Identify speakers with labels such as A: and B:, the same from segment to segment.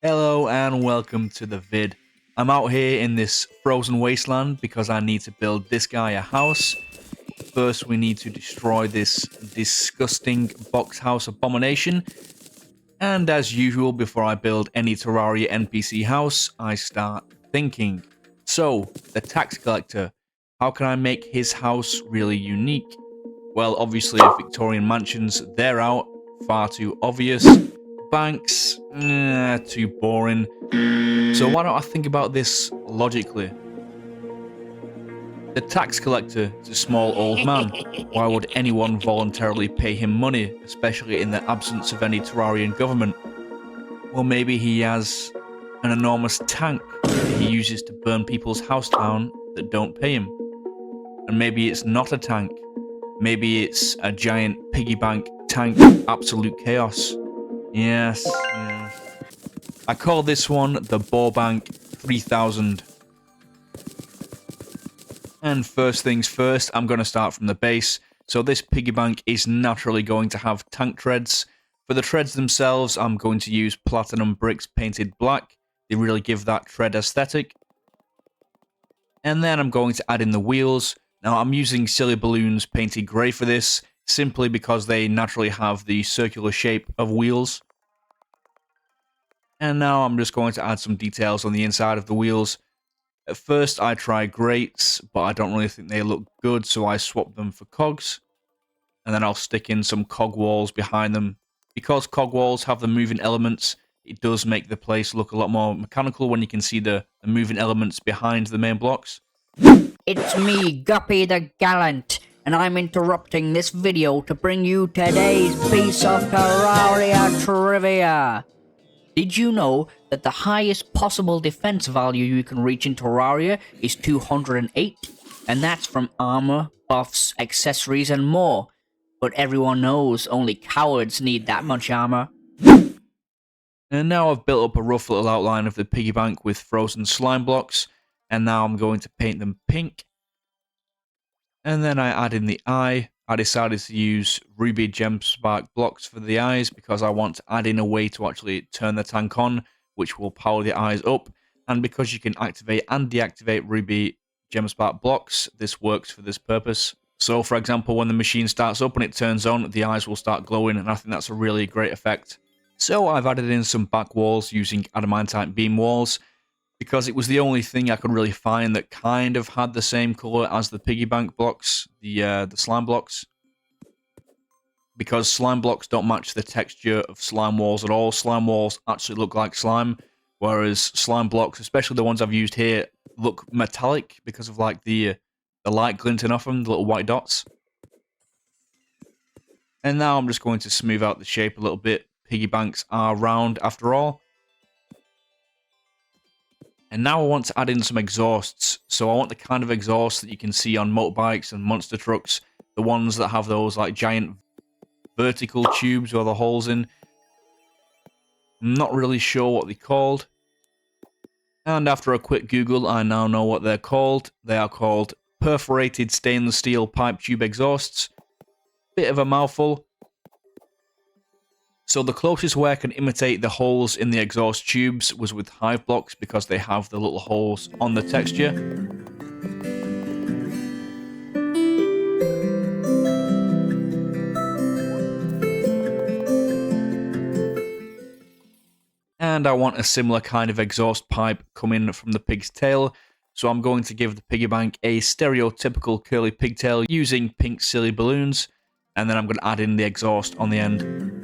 A: Hello and welcome to the vid. I'm out here in this frozen wasteland because I need to build this guy a house. First we need to destroy this disgusting box house abomination. And as usual, before I build any Terraria NPC house, I start thinking. So, the tax collector, how can I make his house really unique? Well, obviously Victorian mansions, they're out, far too obvious. Banks, too boring. So why don't I think about this logically? The tax collector is a small old man. Why would anyone voluntarily pay him money, especially in the absence of any Terrarian government? Well, maybe he has an enormous tank that he uses to burn people's house down that don't pay him. And maybe it's not a tank. Maybe it's a giant piggy bank tank of absolute chaos. Yes. I call this one the Boarbank 3000. And first things first, I'm going to start from the base. So this piggy bank is naturally going to have tank treads. For the treads themselves, I'm going to use platinum bricks painted black. They really give that tread aesthetic. And then I'm going to add in the wheels. Now I'm using silly balloons painted grey for this, simply because they naturally have the circular shape of wheels. And now I'm just going to add some details on the inside of the wheels. At first I tried grates, but I don't really think they look good, so I swapped them for cogs. And then I'll stick in some cog walls behind them. Because cog walls have the moving elements, it does make the place look a lot more mechanical when you can see the moving elements behind the main blocks.
B: It's me, Guppy the Gallant, and I'm interrupting this video to bring you today's piece of Terraria trivia. Did you know that the highest possible defense value you can reach in Terraria is 208? And that's from armor, buffs, accessories, and more. But everyone knows only cowards need that much armor.
A: And now I've built up a rough little outline of the piggy bank with frozen slime blocks. And now I'm going to paint them pink. And then I add in the eye. I decided to use ruby gem spark blocks for the eyes because I want to add in a way to actually turn the tank on, which will power the eyes up. And because you can activate and deactivate ruby gem spark blocks, this works for this purpose. So for example, when the machine starts up and it turns on, the eyes will start glowing, and I think that's a really great effect. So I've added in some back walls using adamantite beam walls, because it was the only thing I could really find that kind of had the same color as the piggy bank blocks, the slime blocks. Because slime blocks don't match the texture of slime walls at all. Slime walls actually look like slime, whereas slime blocks, especially the ones I've used here, look metallic because of like the light glinting off them, the little white dots. And now I'm just going to smooth out the shape a little bit. Piggy banks are round after all. And now I want to add in some exhausts. So I want the kind of exhaust that you can see on motorbikes and monster trucks. The ones that have those like giant vertical tubes with the holes in. I'm not really sure what they're called. And after a quick Google, I now know what they're called. They are called perforated stainless steel pipe tube exhausts. Bit of a mouthful. So the closest way I can imitate the holes in the exhaust tubes was with hive blocks because they have the little holes on the texture. And I want a similar kind of exhaust pipe coming from the pig's tail. So I'm going to give the piggy bank a stereotypical curly pigtail using pink silly balloons. And then I'm going to add in the exhaust on the end.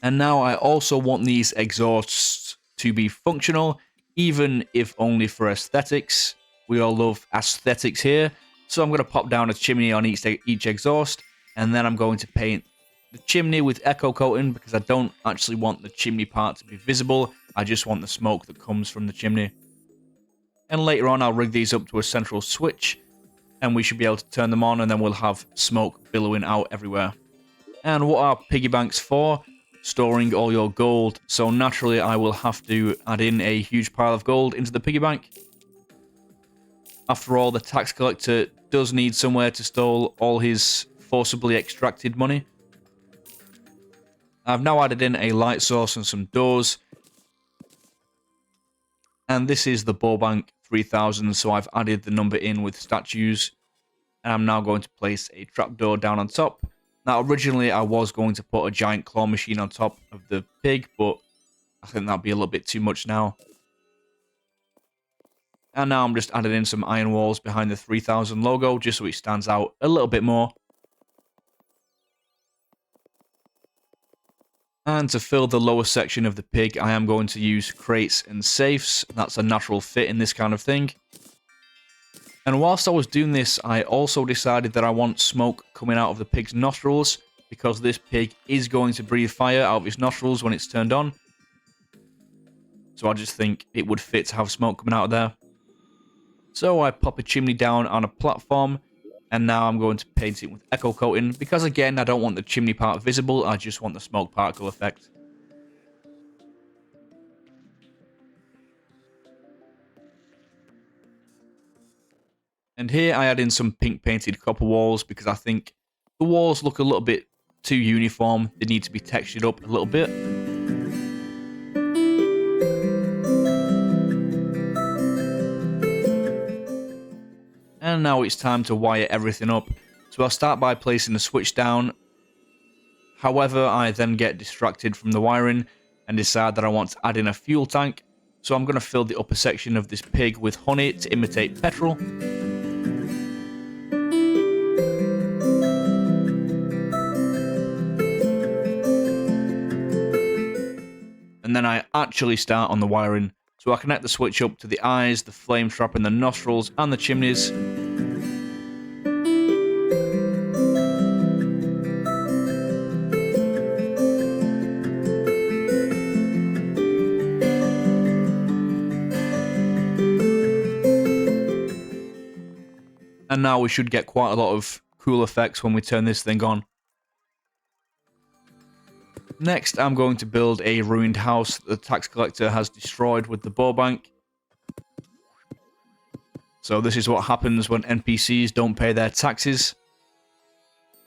A: And now I also want these exhausts to be functional, even if only for aesthetics. We all love aesthetics here. So I'm going to pop down a chimney on each exhaust, and then I'm going to paint the chimney with echo coating because I don't actually want the chimney part to be visible. I just want the smoke that comes from the chimney. And later on I'll rig these up to a central switch, and we should be able to turn them on, and then we'll have smoke billowing out everywhere. And what are piggy banks for? storing all your gold. So naturally, I will have to add in a huge pile of gold into the piggy bank. After all, the tax collector does need somewhere to store all his forcibly extracted money. I've now added in a light source and some doors. And this is the Boarbank 3000, so I've added the number in with statues. And I'm now going to place a trapdoor down on top. Now, originally I was going to put a giant claw machine on top of the pig, but I think that'd be a little bit too much now. And now I'm just adding in some iron walls behind the 3000 logo, just so it stands out a little bit more. And to fill the lower section of the pig, I am going to use crates and safes. That's a natural fit in this kind of thing. And whilst I was doing this, I also decided that I want smoke coming out of the pig's nostrils, because this pig is going to breathe fire out of his nostrils when it's turned on. So I just think it would fit to have smoke coming out of there. So I pop a chimney down on a platform, and now I'm going to paint it with echo coating, because again, I don't want the chimney part visible, I just want the smoke particle effect. And here I add in some pink painted copper walls, because I think the walls look a little bit too uniform, they need to be textured up a little bit. And now it's time to wire everything up. So I'll start by placing the switch down. However, I then get distracted from the wiring and decide that I want to add in a fuel tank. So I'm going to fill the upper section of this pig with honey to imitate petrol. And then I actually start on the wiring. So I connect the switch up to the eyes, the flame trap in the nostrils, and the chimneys. And now we should get quite a lot of cool effects when we turn this thing on. Next, I'm going to build a ruined house that the tax collector has destroyed with the Boarbank. So this is what happens when NPCs don't pay their taxes.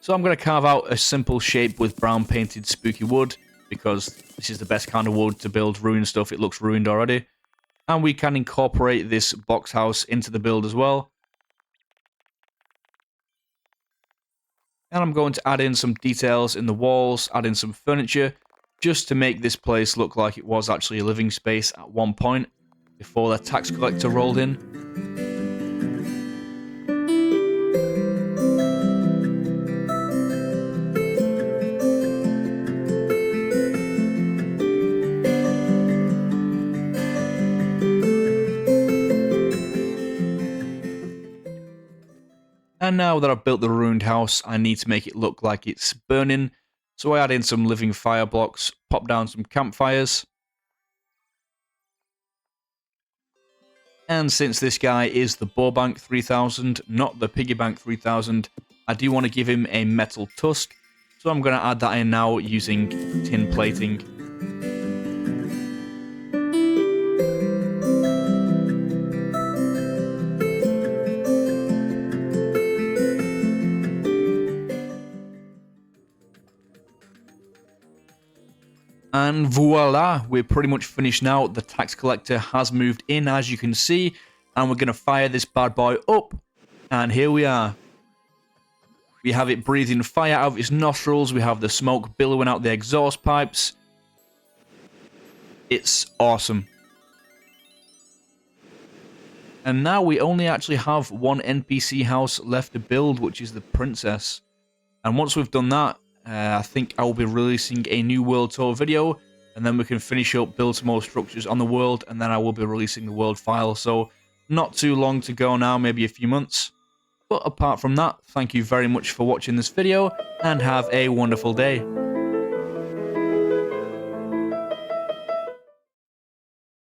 A: So I'm going to carve out a simple shape with brown painted spooky wood, because this is the best kind of wood to build ruined stuff. It looks ruined already. And we can incorporate this box house into the build as well. And I'm going to add in some details in the walls, add in some furniture, just to make this place look like it was actually a living space at one point, before the tax collector rolled in. And now that I've built the ruined house, I need to make it look like it's burning. So I add in some living fire blocks, pop down some campfires. And since this guy is the Boarbank 3000, not the Piggy Bank 3000, I do want to give him a metal tusk. So I'm going to add that in now using tin plating. And voila, we're pretty much finished now. The tax collector has moved in, as you can see, and we're going to fire this bad boy up. And here we are. We have it breathing fire out of its nostrils. We have the smoke billowing out the exhaust pipes. It's awesome. And now we only actually have one NPC house left to build, which is the princess. And once we've done that, I think I will be releasing a new world tour video, and then we can finish up, build some more structures on the world, and then I will be releasing the world file. So not too long to go now, maybe a few months. But apart from that, thank you very much for watching this video, and have a wonderful day.